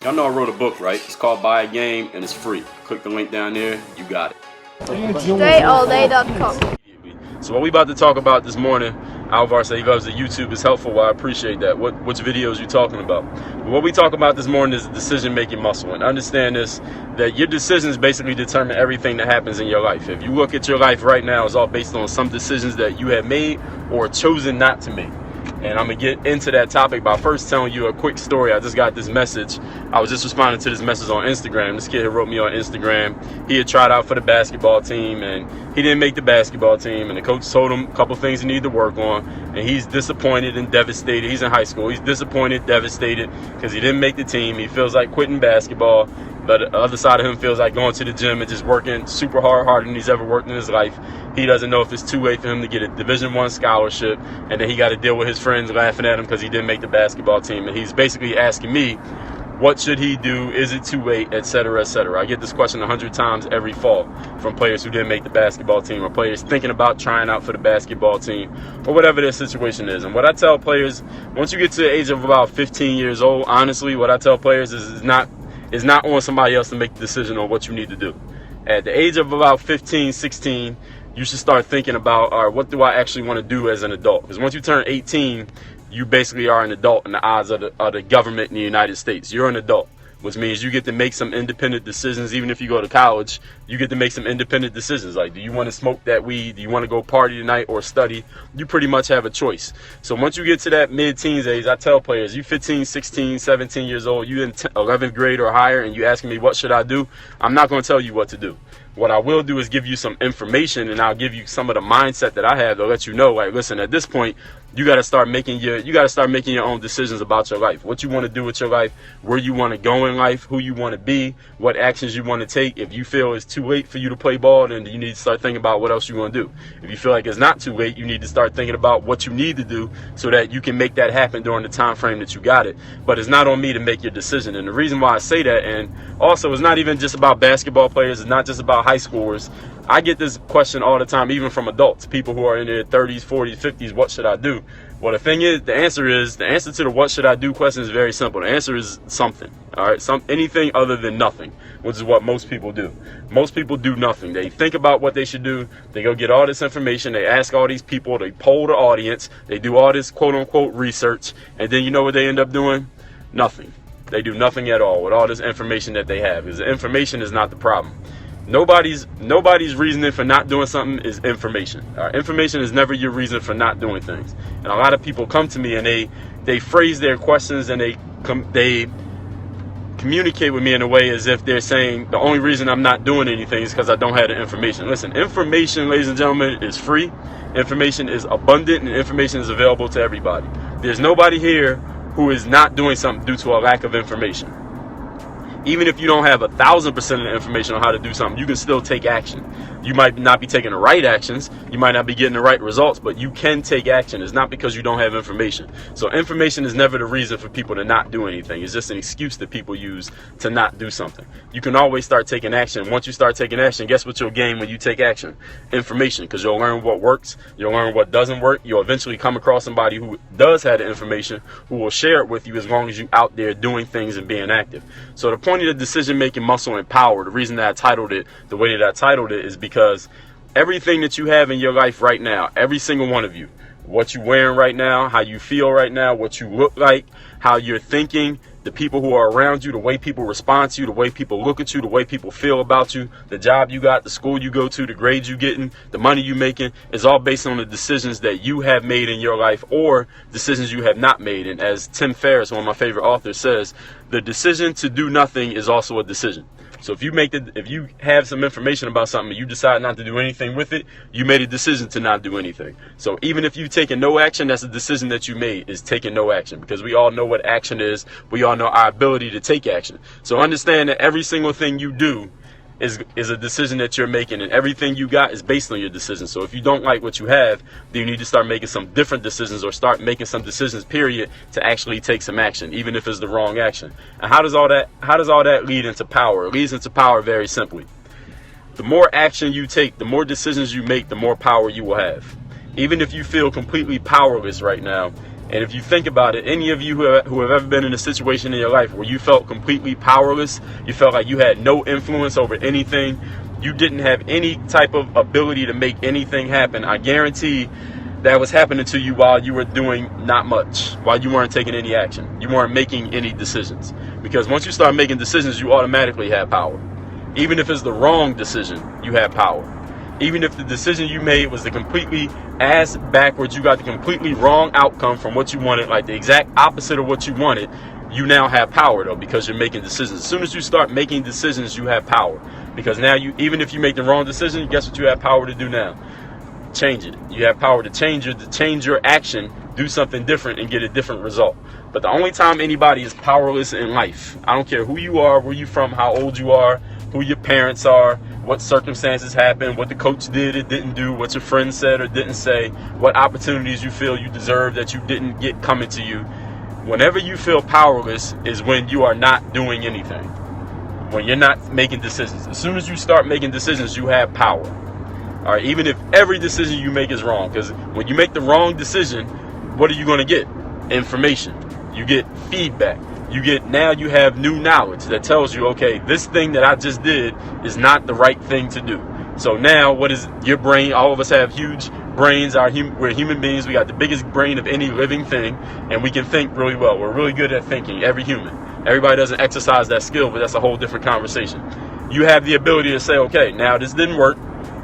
Y'all know I wrote a book, right? It's called Buy a Game, and it's free. Click the link down there, you got it. DreAllDay.com. So what we about to talk about this morning, Alvar said he loves the YouTube is helpful. Well, I appreciate that. Which videos you talking about? But what we talk about this morning is the decision-making muscle. And understand this, that your decisions basically determine everything that happens in your life. If you look at your life right now, it's all based on some decisions that you have made or chosen not to make. And I'm going to get into that topic by first telling you a quick story. I just got this message. I was just responding to this message on Instagram. This kid had wrote me on Instagram. He had tried out for the basketball team, and he didn't make the basketball team. And the coach told him a couple things he needed to work on. And he's disappointed and devastated. He's in high school. He's disappointed, devastated because he didn't make the team. He feels like quitting basketball. But the other side of him feels like going to the gym and just working super hard, harder than he's ever worked in his life. He doesn't know if it's too late for him to get a Division I scholarship, and then he got to deal with his friends laughing at him because he didn't make the basketball team. And he's basically asking me, what should he do? Is it too late? Et cetera, et cetera. I get this question 100 times every fall from players who didn't make the basketball team or players thinking about trying out for the basketball team or whatever their situation is. And what I tell players, once you get to the age of about 15 years old, honestly, what I tell players is not on somebody else to make the decision on what you need to do. At the age of about 15, 16, you should start thinking about, all right, what do I actually want to do as an adult? Because once you turn 18, you basically are an adult in the eyes of the government in the United States. You're an adult, which means you get to make some independent decisions. Even if you go to college, you get to make some independent decisions. Like, do you want to smoke that weed? Do you want to go party tonight or study? You pretty much have a choice. So once you get to that mid-teens age, I tell players, you 15, 16, 17 years old, you in 11th grade or higher, and you asking me, what should I do? I'm not going to tell you what to do. What I will do is give you some information, and I'll give you some of the mindset that I have to let you know, like, listen, at this point, you got to start making your own decisions about your life. What you want to do with your life, where you want to go in life, who you want to be, what actions you want to take. If you feel it's too late for you to play ball, then you need to start thinking about what else you want to do. If you feel like it's not too late, you need to start thinking about what you need to do so that you can make that happen during the time frame that you got it. But it's not on me to make your decision. And the reason why I say that, and also it's not even just about basketball players, it's not just about high schoolers. I get this question all the time, even from adults, people who are in their 30s, 40s, 50s, what should I do? Well, the thing is, the answer to the what should I do question is very simple. The answer is something, all right? Anything other than nothing, which is what most people do. Most people do nothing. They think about what they should do. They go get all this information. They ask all these people. They poll the audience. They do all this quote-unquote research. And then you know what they end up doing? Nothing. They do nothing at all with all this information that they have, because the information is not the problem. Nobody's reasoning for not doing something is information. Information is never your reason for not doing things. And a lot of people come to me and they phrase their questions and they communicate with me in a way as if they're saying the only reason I'm not doing anything is because I don't have the information. Listen, information, ladies and gentlemen, is free. Information is abundant, and information is available to everybody. There's nobody here who is not doing something due to a lack of information. Even if you don't have 1,000% of the information on how to do something, you can still take action. You might not be taking the right actions. You might not be getting the right results, but you can take action. It's not because you don't have information. So information is never the reason for people to not do anything. It's just an excuse that people use to not do something. You can always start taking action. Once you start taking action, guess what you'll gain when you take action? Information, because you'll learn what works. You'll learn what doesn't work. You'll eventually come across somebody who does have the information, who will share it with you as long as you're out there doing things and being active. So the point of the decision-making muscle and power, the reason that I titled it the way that I titled it is because everything that you have in your life right now, every single one of you, what you're wearing right now, how you feel right now, what you look like, how you're thinking, the people who are around you, the way people respond to you, the way people look at you, the way people feel about you, the job you got, the school you go to, the grades you getting, the money you making, is all based on the decisions that you have made in your life or decisions you have not made. And as Tim Ferriss, one of my favorite authors, says, the decision to do nothing is also a decision. So if you have some information about something and you decide not to do anything with it, you made a decision to not do anything. So even if you've taken no action, that's a decision that you made, is taking no action, because we all know what action is. We all know our ability to take action. So understand that every single thing you do is a decision that you're making, and everything you got is based on your decision. So if you don't like what you have, then you need to start making some different decisions, or start making some decisions, period, to actually take some action, even if it's the wrong action. And how does all that lead into power? It leads into power very simply. The more action you take, the more decisions you make, the more power you will have. Even if you feel completely powerless right now, And if you think about it, any of you who have ever been in a situation in your life where you felt completely powerless, you felt like you had no influence over anything, you didn't have any type of ability to make anything happen, I guarantee that was happening to you while you were doing not much, while you weren't taking any action. You weren't making any decisions. Because once you start making decisions, you automatically have power. Even if it's the wrong decision, you have power. Even if the decision you made was the completely ass backwards, you got the completely wrong outcome from what you wanted, like the exact opposite of what you wanted, you now have power though, because you're making decisions. As soon as you start making decisions, you have power. Because now even if you make the wrong decision, guess what you have power to do now? Change it. You have power to change your action, do something different and get a different result. But the only time anybody is powerless in life, I don't care who you are, where you from, how old you are, who your parents are, what circumstances happened, what the coach did or didn't do, what your friend said or didn't say, what opportunities you feel you deserve that you didn't get coming to you. Whenever you feel powerless is when you are not doing anything. When you're not making decisions. As soon as you start making decisions, you have power. All right, even if every decision you make is wrong, because when you make the wrong decision, what are you going to get? Information. You get feedback. Now you have new knowledge that tells you, okay, this thing that I just did is not the right thing to do. So now what is your brain? All of us have huge brains. We're human beings. We got the biggest brain of any living thing, and we can think really well. We're really good at thinking, every human. Everybody doesn't exercise that skill, but that's a whole different conversation. You have the ability to say, okay, now this didn't work.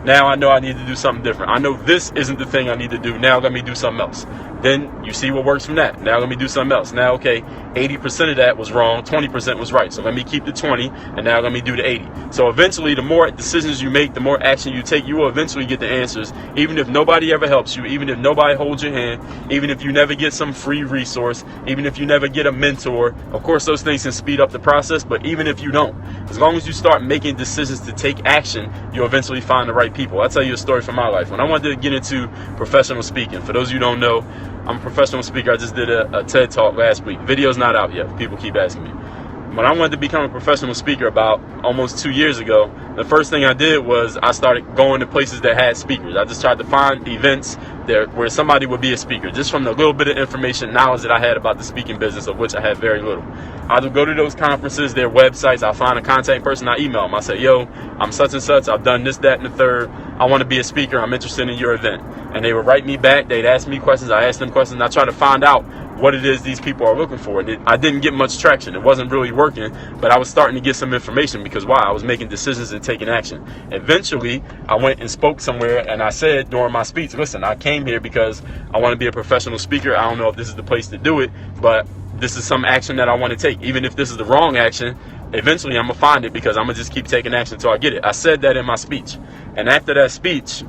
Now I know I need to do something different. I know this isn't the thing I need to do. Now let me do something else. Then you see what works from that. Now let me do something else. Now, okay, 80% of that was wrong, 20% was right. So let me keep the 20, and now let me do the 80. So eventually, the more decisions you make, the more action you take, you will eventually get the answers, even if nobody ever helps you, even if nobody holds your hand, even if you never get some free resource, even if you never get a mentor. Of course, those things can speed up the process, but even if you don't, as long as you start making decisions to take action, you'll eventually find the right people. I'll tell you a story from my life. When I wanted to get into professional speaking, for those of you who don't know, I'm a professional speaker. I just did a TED Talk last week. Video's not out yet. People keep asking me. When I wanted to become a professional speaker about almost 2 years ago, the first thing I did was I started going to places that had speakers. I just tried to find events there where somebody would be a speaker, just from the little bit of information, knowledge that I had about the speaking business, of which I had very little. I would go to those conferences, their websites. I'll find a contact person. I email them. I say, yo, I'm such and such. I've done this, that, and the third. I want to be a speaker. I'm interested in your event. And they would write me back. They'd ask me questions. I asked them questions. I try to find out what it is these people are looking for. And I didn't get much traction. It wasn't really working, but I was starting to get some information because why? I was making decisions and taking action. Eventually, I went and spoke somewhere, and I said during my speech, listen, I came here because I want to be a professional speaker. I don't know if this is the place to do it, but this is some action that I want to take. Even if this is the wrong action, eventually I'm going to find it because I'm going to just keep taking action until I get it. I said that in my speech. And after that speech,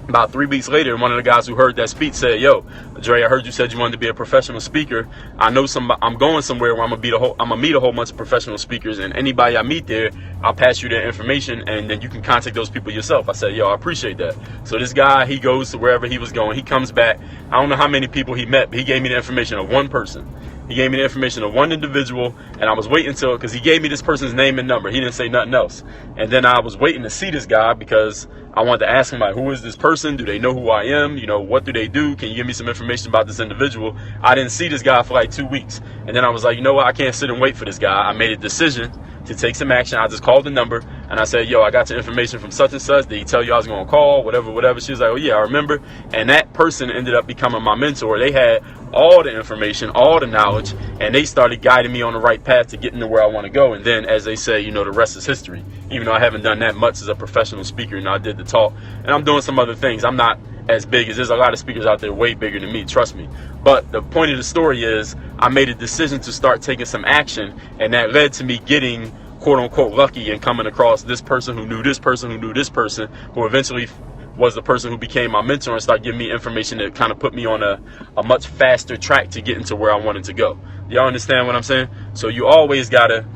about 3 weeks later, one of the guys who heard that speech said, yo, Dre, I heard you said you wanted to be a professional speaker. I know I'm going somewhere where I'm gonna meet a whole bunch of professional speakers, and anybody I meet there, I'll pass you their information, and then you can contact those people yourself. I said, yo, I appreciate that. So this guy, he goes to wherever he was going. He comes back. I don't know how many people he met, but he gave me the information of one person. He gave me the information of one individual, and I was waiting until, because he gave me this person's name and number. He didn't say nothing else. And then I was waiting to see this guy because I wanted to ask him, like, who is this person? Do they know who I am? You know, what do they do? Can you give me some information about this individual? I didn't see this guy for like 2 weeks. And then I was like, you know what? I can't sit and wait for this guy. I made a decision to take some action. I just called the number and I said, yo, I got your information from such and such. Did he tell you I was going to call? Whatever. She was like, oh yeah, I remember. And that person ended up becoming my mentor. They had all the information, all the knowledge, and they started guiding me on the right path to getting to where I want to go. And then, as they say, you know, the rest is history. Even though I haven't done that much as a professional speaker, I did the talk and I'm doing some other things. I'm not as big as there's a lot of speakers out there way bigger than me, trust me. But the point of the story is I made a decision to start taking some action, and that led to me getting quote unquote lucky and coming across this person who knew this person who knew this person, who eventually was the person who became my mentor and started giving me information that kind of put me on a much faster track to getting to where I wanted to go. Y'all understand what I'm saying? So you always gotta,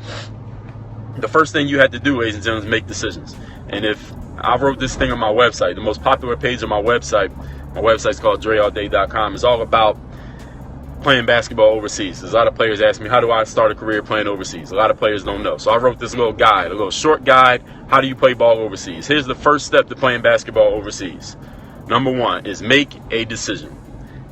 the first thing you have to do, ladies and gentlemen, is make decisions. And if I wrote this thing on my website, the most popular page on my website's called DreAllDay.com. It's all about playing basketball overseas. There's a lot of players ask me, how do I start a career playing overseas? A lot of players don't know. So I wrote this little guide, a little short guide. How do you play ball overseas? Here's the first step to playing basketball overseas. Number one is make a decision.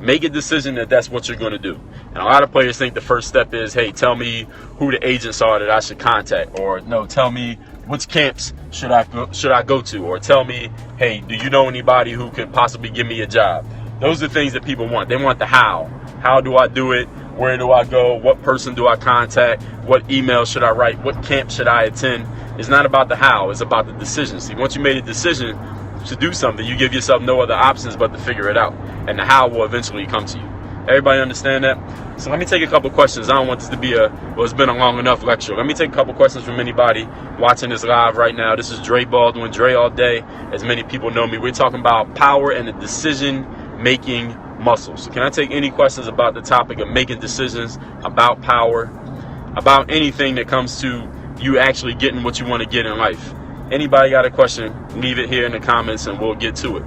Make a decision that that's what you're going to do. And a lot of players think the first step is, hey, tell me who the agents are that I should contact, or no, tell me which camps should I go to, or tell me, hey, do you know anybody who could possibly give me a job? Those are things that people want. They want the how. How do I do it? Where do I go? What person do I contact? What email should I write? What camp should I attend? It's not about the how. It's about the decision. See, once you made a decision to do something, you give yourself no other options but to figure it out. And the how will eventually come to you. Everybody understand that? So let me take a couple questions. I don't want this to be it's been a long enough lecture. Let me take a couple questions from anybody watching this live right now. This is Dre Baldwin, Dre all day, as many people know me. We're talking about power and the decision-making muscle. So can I take any questions about the topic of making decisions, about power, about anything that comes to you actually getting what you want to get in life? Anybody got a question, leave it here in the comments and we'll get to it.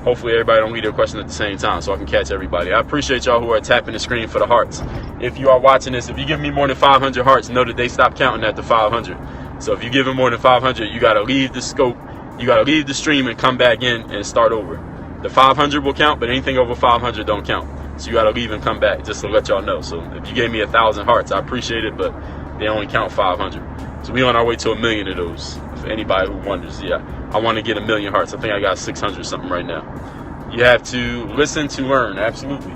Hopefully everybody don't leave their question at the same time so I can catch everybody. I appreciate y'all who are tapping the screen for the hearts. If you are watching this, if you give me more than 500 hearts, know that they stop counting at the 500. So if you give them more than 500, you got to leave the scope. You got to leave the stream and come back in and start over. The 500 will count, but anything over 500 don't count. So you got to leave and come back just to let y'all know. So if you gave me 1,000 hearts, I appreciate it, but they only count 500. So we on our way to 1 million of those. For anybody who wonders, yeah, I want to get 1 million hearts. I think I got 600 something right now. You have to listen to learn, absolutely.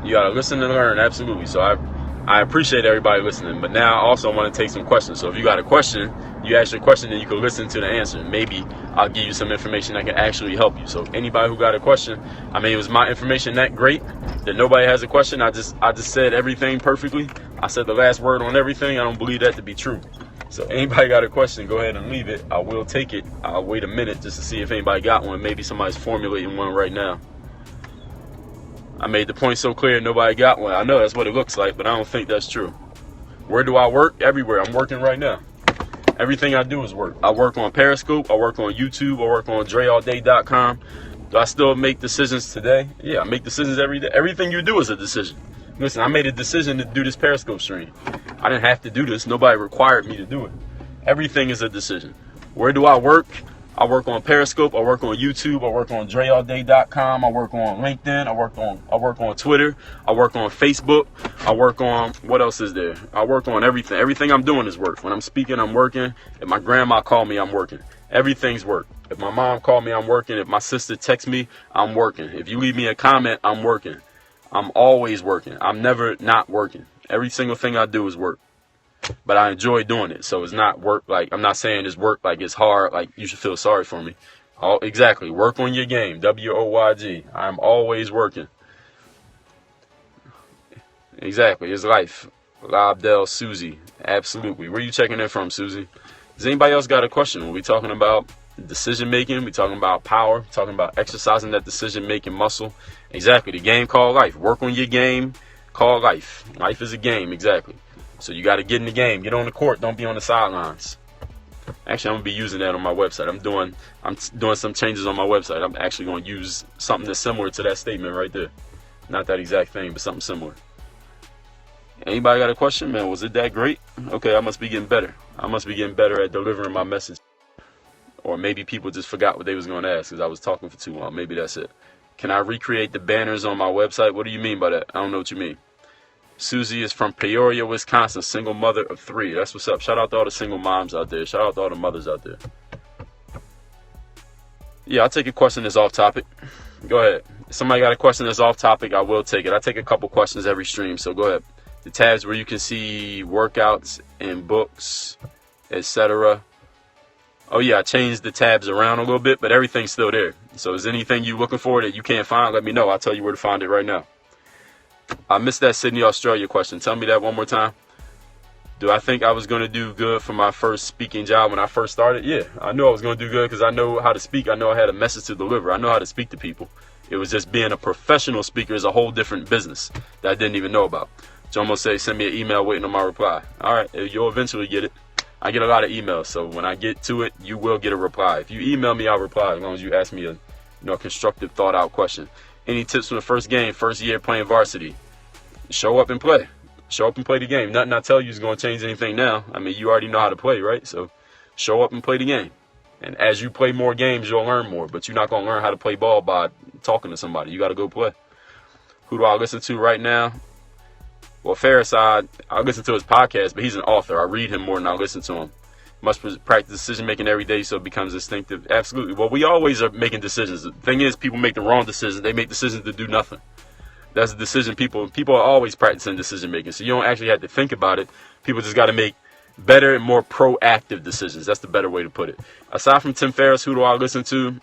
You got to listen to learn, absolutely. So I appreciate everybody listening, but now I also want to take some questions. So if you got a question, you ask your question and you can listen to the answer. Maybe I'll give you some information that can actually help you. So anybody who got a question, I mean, was my information that great that nobody has a question? I just said everything perfectly. I said the last word on everything. I don't believe that to be true. So anybody got a question, go ahead and leave it. I will take it. I'll wait a minute just to see if anybody got one. Maybe somebody's formulating one right now. I made the point so clear nobody got one. I know that's what it looks like, but I don't think that's true. Where do I work? Everywhere. I'm working right now. Everything I do is work. I work on Periscope. I work on YouTube. I work on DreAllDay.com. Do I still make decisions today? Yeah, I make decisions every day. Everything you do is a decision. Listen, I made a decision to do this Periscope stream. I didn't have to do this. Nobody required me to do it. Everything is a decision. Where do I work? I work on Periscope. I work on YouTube. I work on DreAllDay.com. I work on LinkedIn. I work on Twitter. I work on Facebook. I work on, what else is there? I work on everything. Everything I'm doing is work. When I'm speaking, I'm working. If my grandma called me, I'm working. Everything's work. If my mom called me, I'm working. If my sister texts me, I'm working. If you leave me a comment, I'm working. I'm always working. I'm never not working. Every single thing I do is work. But I enjoy doing it. So it's not work like, I'm not saying it's work like it's hard, like you should feel sorry for me. Exactly. Work on your game. WOYG. I'm always working. Exactly. It's life. Lobdell, Susie. Absolutely. Where you checking in from, Susie? Does anybody else got a question? When we talking about decision making, we talking about power, talking about exercising that decision making muscle. Exactly. The game called life. Work on your game called life. Life is a game. Exactly. So you got to get in the game. Get on the court. Don't be on the sidelines. Actually, I'm going to be using that on my website. I'm doing some changes on my website. I'm actually going to use something that's similar to that statement right there. Not that exact thing, but something similar. Anybody got a question? Man, was it that great? Okay, I must be getting better. I must be getting better at delivering my message. Or maybe people just forgot what they was going to ask because I was talking for too long. Maybe that's it. Can I recreate the banners on my website? What do you mean by that? I don't know what you mean. Susie is from Peoria, Wisconsin, single mother of 3. That's what's up. Shout out to all the single moms out there. Shout out to all the mothers out there. Yeah, I'll take a question that's off topic. Go ahead. If somebody got a question that's off topic, I will take it. I take a couple questions every stream, so go ahead. The tabs where you can see workouts and books, etc. Oh yeah, I changed the tabs around a little bit, but everything's still there. So is anything you looking for that you can't find, let me know. I'll tell you where to find it right now. I missed that Sydney, Australia question. Tell me that one more time. Do I think I was going to do good for my first speaking job when I first started? Yeah, I knew I was going to do good because I know how to speak. I know I had a message to deliver. I know how to speak to people. It was just being a professional speaker is a whole different business that I didn't even know about. So I'm going to say, send me an email waiting on my reply. All right, you'll eventually get it. I get a lot of emails, so when I get to it, you will get a reply. If you email me, I'll reply as long as you ask me a constructive, thought-out question. Any tips from the first game, first year playing varsity? Show up and play. Show up and play the game. Nothing I tell you is going to change anything now. I mean, you already know how to play, right? So show up and play the game. And as you play more games, you'll learn more. But you're not going to learn how to play ball by talking to somebody. You got to go play. Who do I listen to right now? Well, Ferris, I listen to his podcast, but he's an author. I read him more than I listen to him. Must practice decision making every day so it becomes instinctive. Absolutely. Well, we always are making decisions. The thing is, people make the wrong decisions. They make decisions to do nothing. That's a decision. People are always practicing decision making, so you don't actually have to think about it. People just got to make better and more proactive decisions. That's the better way to put it. Aside from Tim Ferriss, who do I listen to?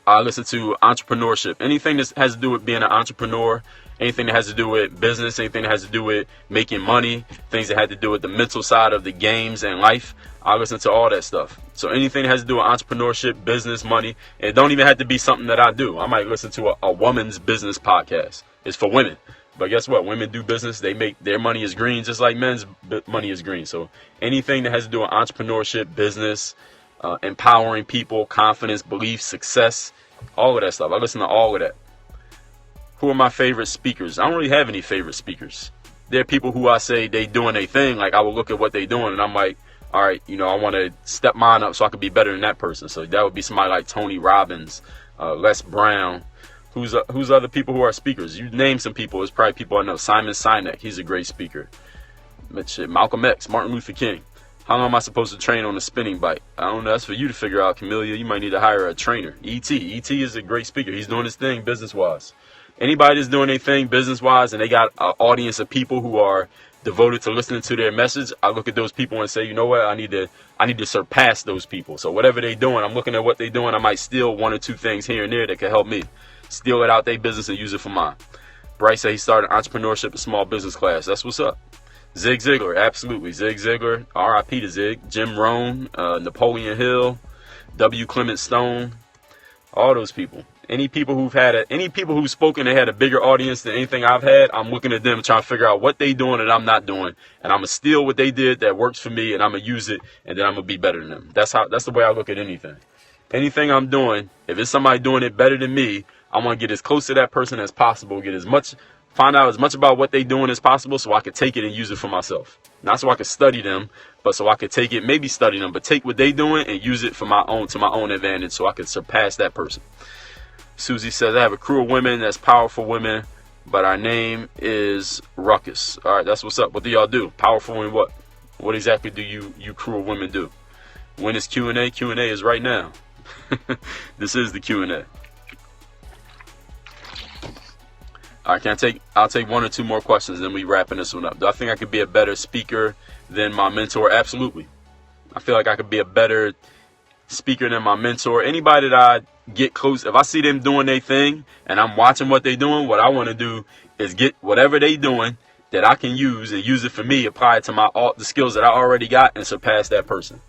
I listen to entrepreneurship. Anything that has to do with being an entrepreneur, anything that has to do with business, anything that has to do with making money, things that have to do with the mental side of the games and life, I listen to all that stuff. So anything that has to do with entrepreneurship, business, money, it don't even have to be something that I do. I might listen to a woman's business podcast. It's for women. But guess what? Women do business. They make their money is green just like men's money is green. So anything that has to do with entrepreneurship, business, empowering people, confidence, belief, success, all of that stuff. I listen to all of that. Who are my favorite speakers? I don't really have any favorite speakers. There are people who I say they doing a thing. Like I will look at what they doing and I'm like, all right, I want to step mine up so I can be better than that person. So that would be somebody like Tony Robbins, Les Brown. Who's other people who are speakers? You name some people. It's probably people I know. Simon Sinek, he's a great speaker. Malcolm X, Martin Luther King. How long am I supposed to train on a spinning bike? I don't know. That's for you to figure out, Camellia. You might need to hire a trainer. E.T. is a great speaker. He's doing his thing business-wise. Anybody that's doing their thing business-wise and they got an audience of people who are devoted to listening to their message, I look at those people and say, you know what? I need to surpass those people. So whatever they're doing, I'm looking at what they're doing. I might steal one or two things here and there that can help me. Steal it out their business and use it for mine. Bryce said he started entrepreneurship and small business class. That's what's up. Zig Ziglar, absolutely. Zig Ziglar, R.I.P. to Zig. Jim Rohn, Napoleon Hill, W. Clement Stone, all those people. Any people who've spoken and had a bigger audience than anything I've had, I'm looking at them trying to figure out what they doing that I'm not doing, and I'm gonna steal what they did that works for me, and I'm gonna use it, and then I'm gonna be better than them. That's the way I look at anything. Anything I'm doing, if it's somebody doing it better than me, I want to get as close to that person as possible, find out as much about what they're doing as possible so I could take it and use it for myself. Not so I could study them, but so I could take it, maybe study them, but take what they're doing and use it to my own advantage so I could surpass that person. Susie says, I have a crew of women that's powerful women, but our name is Ruckus. All right, that's what's up. What do y'all do? Powerful in what? What exactly do you crew of women do? When is Q&A? Q&A is right now. This is the Q&A. All right, I'll take one or two more questions, then we wrapping this one up. Do I think I could be a better speaker than my mentor? Absolutely. I feel like I could be a better speaker than my mentor. Anybody that I get close, if I see them doing their thing and I'm watching what they're doing, what I want to do is get whatever they're doing that I can use and use it for me, apply it to the skills that I already got and surpass that person.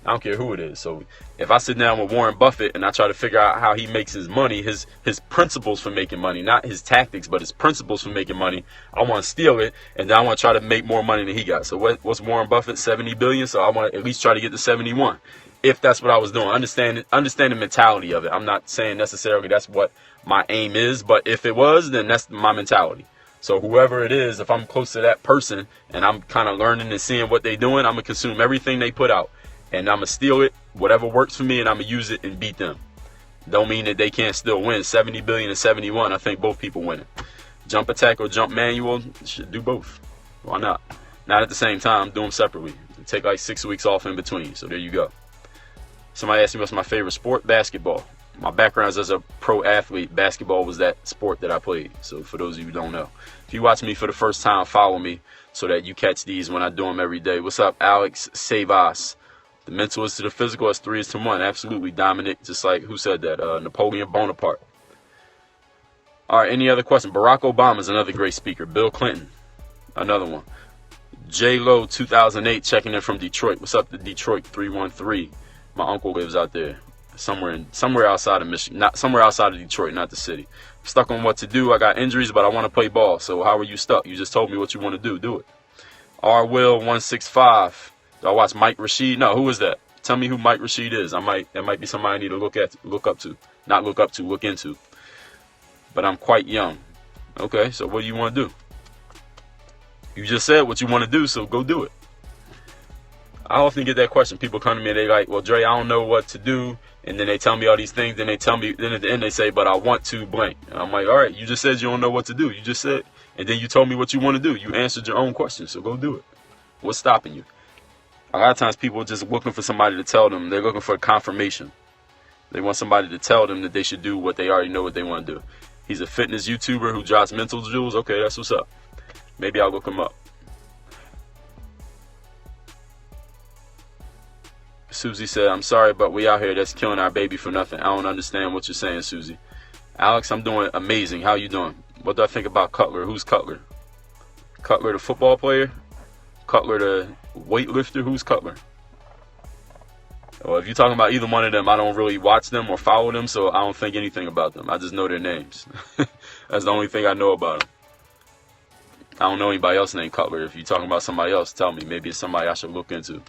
I don't care who it is. So if I sit down with Warren Buffett and I try to figure out how he makes his money, his principles for making money, not his tactics, but his principles for making money, I want to steal it, and then I want to try to make more money than he got. So what's Warren Buffett? 70 billion. So I want to at least try to get to 71. If that's what I was doing, understand the mentality of it. I'm not saying necessarily that's what my aim is, but if it was, then that's my mentality. So whoever it is, if I'm close to that person and I'm kind of learning and seeing what they're doing, I'm going to consume everything they put out. And I'm going to steal it, whatever works for me, and I'm going to use it and beat them. Don't mean that they can't still win. 70 billion and 71, I think both people winning. Jump attack or jump manual, should do both. Why not? Not at the same time, do them separately. Take like 6 weeks off in between, so there you go. Somebody asked me what's my favorite sport. Basketball. My background is as a pro athlete. Basketball was that sport that I played. So for those of you who don't know, if you watch me for the first time, follow me so that you catch these when I do them every day. What's up, Alex Savas? The mental is to the physical as 3 is to 1. Absolutely, Dominic. Just like, who said that? Napoleon Bonaparte. All right, any other question? Barack Obama is another great speaker. Bill Clinton, another one. J-Lo 2008 checking in from Detroit. What's up to Detroit 313? My uncle lives out there, somewhere outside of Michigan, somewhere outside of Detroit, not the city. I'm stuck on what to do. I got injuries, but I want to play ball. So how are you stuck? You just told me what you want to do. Do it. R Will 165. Do I watch Mike Rashid? No, who is that? Tell me who Mike Rashid is. It might be somebody I need to look into. But I'm quite young. Okay, so what do you want to do? You just said what you want to do, so go do it. I often get that question. People come to me and they like, well, Dre, I don't know what to do. And then they tell me all these things, then at the end they say, but I want to blank. And I'm like, all right, you just said you don't know what to do. You just said, and then you told me what you want to do. You answered your own question, so go do it. What's stopping you? A lot of times people are just looking for somebody to tell them. They're looking for confirmation. They want somebody to tell them that they should do what they already know what they want to do. He's a fitness YouTuber who drops mental jewels. Okay, that's what's up. Maybe I'll look him up. Susie said, I'm sorry, but we out here that's killing our baby for nothing. I don't understand what you're saying, Susie. Alex, I'm doing amazing. How you doing? What do I think about Cutler? Who's Cutler? Cutler the football player? Cutler the weightlifter? Who's Cutler? Well, if you're talking about either one of them, I don't really watch them or follow them, so I don't think anything about them. I just know their names. That's the only thing I know about them. I don't know anybody else named Cutler. If you're talking about somebody else, tell me. Maybe it's somebody I should look into.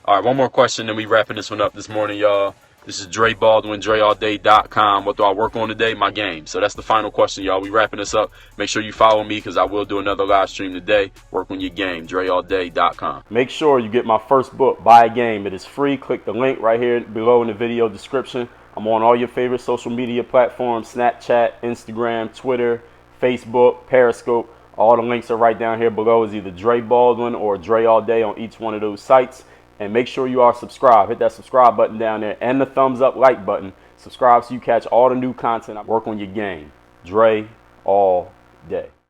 All right, one more question, then we wrapping this one up this morning, y'all. This is Dre Baldwin, DreAllDay.com. What do I work on today? My game. So that's the final question, y'all. We wrapping this up. Make sure you follow me because I will do another live stream today. Work on your game, DreAllDay.com. Make sure you get my first book, Buy a Game. It is free. Click the link right here below in the video description. I'm on all your favorite social media platforms, Snapchat, Instagram, Twitter, Facebook, Periscope. All the links are right down here below. Is either Dre Baldwin or Dre All Day on each one of those sites. And make sure you are subscribed. Hit that subscribe button down there and the thumbs up like button. Subscribe so you catch all the new content. I work on your game. Dre all day.